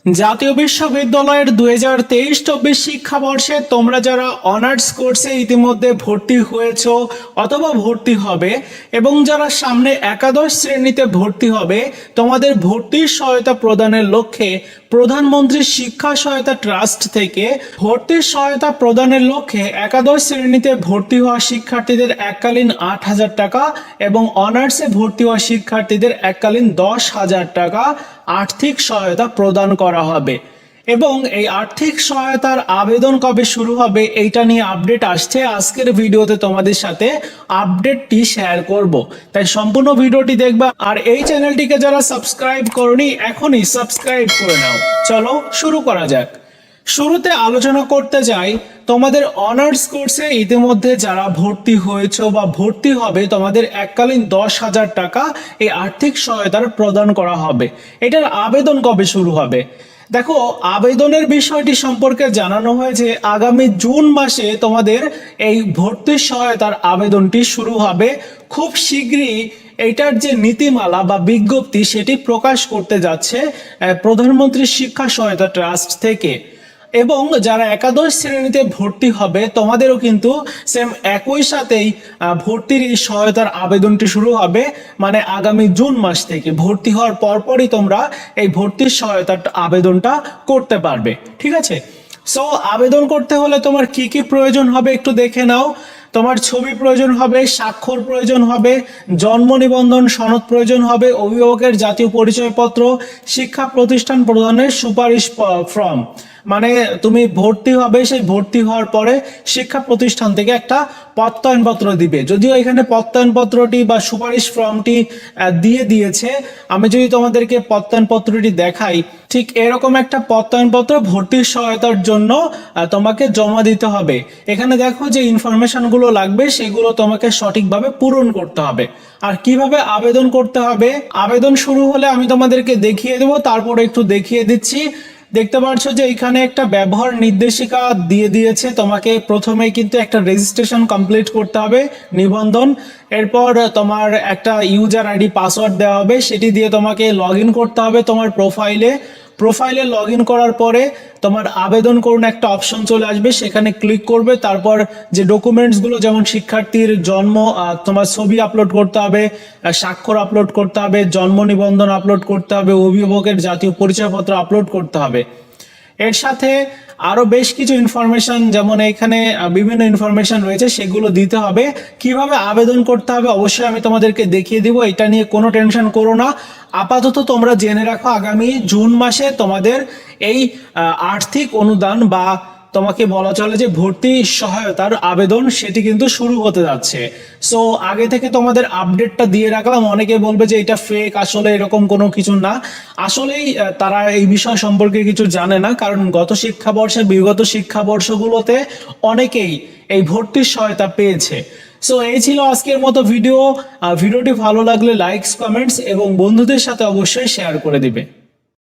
জাতীয় বিশ্ববিদ্যালয়ের 2023-24 শিক্ষাবর্ষে তোমরা যারা অনার্স কোর্সে ইতিমধ্যে ভর্তি হয়েছ অথবা ভর্তি হবে এবং যারা সামনে একাদশ শ্রেণীতে ভর্তি হবে, তোমাদের ভর্তির সহায়তা প্রদানের লক্ষ্যে প্রধানমন্ত্রী শিক্ষা সহায়তা ট্রাস্ট থেকে ভর্তির সহায়তা প্রদানের লক্ষ্যে একাদশ শ্রেণীতে ভর্তি হওয়া শিক্ষার্থীদের এককালীন 8,000 টাকা এবং অনার্সে ভর্তি হওয়া শিক্ষার্থীদের এককালীন 10,000 টাকা আর্থিক সহায়তা প্রদান করা হবে। এবং এই আর্থিক সহায়তার আবেদন কবে শুরু হবে এইটা নিয়ে আপডেট আসছে। আজকের ভিডিওতে তোমাদের সাথে আপডেটটি শেয়ার করব, তাই সম্পূর্ণ ভিডিওটি দেখবা। আর এই চ্যানেলটিকে যারা সাবস্ক্রাইব করনি এখনই সাবস্ক্রাইব করে নাও। চলো শুরু করা যাক। শুরুতে আলোচনা করতে যাই, তোমাদের অনার্স কোর্সে ইতিমধ্যে যারা ভর্তি হয়েছে বা ভর্তি হবে, তোমাদের এককালীন 10,000 টাকা এই আর্থিক সহায়তার প্রদান করা হবে। এটার আবেদন কবে শুরু হবে? দেখো, আবেদনের বিষয়টি সম্পর্কে জানানো হয়েছে আগামী জুন মাসে তোমাদের এই ভর্তির সহায়তার আবেদনটি শুরু হবে। খুব শীঘ্রই এইটার যে নীতিমালা বা বিজ্ঞপ্তি সেটি প্রকাশ করতে যাচ্ছে প্রধানমন্ত্রী শিক্ষা সহায়তা ট্রাস্ট থেকে। এবং যারা একাদশ শ্রেণীতে ভর্তি হবে তোমাদেরও কিন্তু সেম একই সাথেই ভর্তির এই সহায়তার আবেদনটি শুরু হবে, মানে আগামী জুন মাস থেকে। ভর্তি হওয়ার পরপরই তোমরা এই ভর্তির সহায়তার আবেদনটা করতে পারবে, ঠিক আছে? সো আবেদন করতে হলে তোমার কি কি প্রয়োজন হবে একটু দেখে নাও। তোমার ছবি প্রয়োজন হবে, স্বাক্ষর প্রয়োজন হবে, জন্ম নিবন্ধন সনদ প্রয়োজন হবে, অভিভাবকের জাতীয় পরিচয়পত্র, শিক্ষা প্রতিষ্ঠান প্রদানের সুপারিশ ফর্ম। মানে তুমি ভর্তি হবে, সেই ভর্তি হওয়ার পরে শিক্ষা প্রতিষ্ঠান থেকে একটা প্রত্যয়নপত্র দিবে। যদিও এখানে প্রত্যয়নপত্রটি বা সুপারিশ ফর্মটি দিয়ে দিয়েছে, আমি যদি তোমাদেরকে প্রত্যয়নপত্রটি দেখাই, ঠিক এরকম একটা প্রত্যয়নপত্র ভর্তির সহায়তার জন্য তোমাকে জমা দিতে হবে। এখানে দেখো যে ইনফরমেশনগুলো লাগবে সেগুলো তোমাকে সঠিকভাবে পূরণ করতে হবে। আর কিভাবে আবেদন করতে হবে, আবেদন শুরু হলে আমি তোমাদেরকে দেখিয়ে দেবো, তারপরে একটু দেখিয়ে দিচ্ছি। দেখতে পাচ্ছ যে এখানে একটা ব্যবহার নির্দেশিকা দিয়ে দিয়েছে। তোমাকে প্রথমে কিন্তু একটা রেজিস্ট্রেশন কমপ্লিট করতে হবে, নিবন্ধন। এরপর তোমার একটা ইউজার আইডি পাসওয়ার্ড দেওয়া হবে, সেটি দিয়ে তোমাকে লগ ইন করতে হবে তোমার প্রোফাইলে লগ ইন করার পরে তোমার আবেদন করুন একটা অপশন চলে আসবে, সেখানে ক্লিক করবে। তারপর যে ডকুমেন্টসগুলো, যেমন শিক্ষার্থীর জন্ম, তোমার ছবি আপলোড করতে হবে, স্বাক্ষর আপলোড করতে হবে, জন্ম নিবন্ধন আপলোড করতে হবে, অভিভাবকের জাতীয় পরিচয়পত্র আপলোড করতে হবে। এর সাথে আরো বেশ কিছু ইনফরমেশন, যেমন এখানে বিভিন্ন ইনফরমেশন রয়েছে, সেগুলো দিতে হবে। কিভাবে আবেদন করতে হবে অবশ্যই আমি তোমাদেরকে দেখিয়ে দিব, এটা নিয়ে কোনো টেনশন করো না। আপাতত তোমরা জেনে রাখো আগামী জুন মাসে তোমাদের এই আর্থিক অনুদান বা তোমাকে বলা চলে যে ভর্তি সহায়তার আবেদন, সেটি কিন্তু শুরু হতে যাচ্ছে। সো আগে থেকে তোমাদের আপডেটটা দিয়ে রাখলাম। অনেকে বলবে যে এটা ফেক, আসলে এরকম কোনো কিছু না। আসলেই তারা এই বিষয় সম্পর্কে কিছু জানে না, কারণ বিগত শিক্ষাবর্ষগুলোতে অনেকেই এই ভর্তির সহায়তা পেয়েছে। সো এই ছিল আজকের মতো ভিডিওটি ভালো লাগলে লাইকস, কমেন্টস এবং বন্ধুদের সাথে অবশ্যই শেয়ার করে দিবে।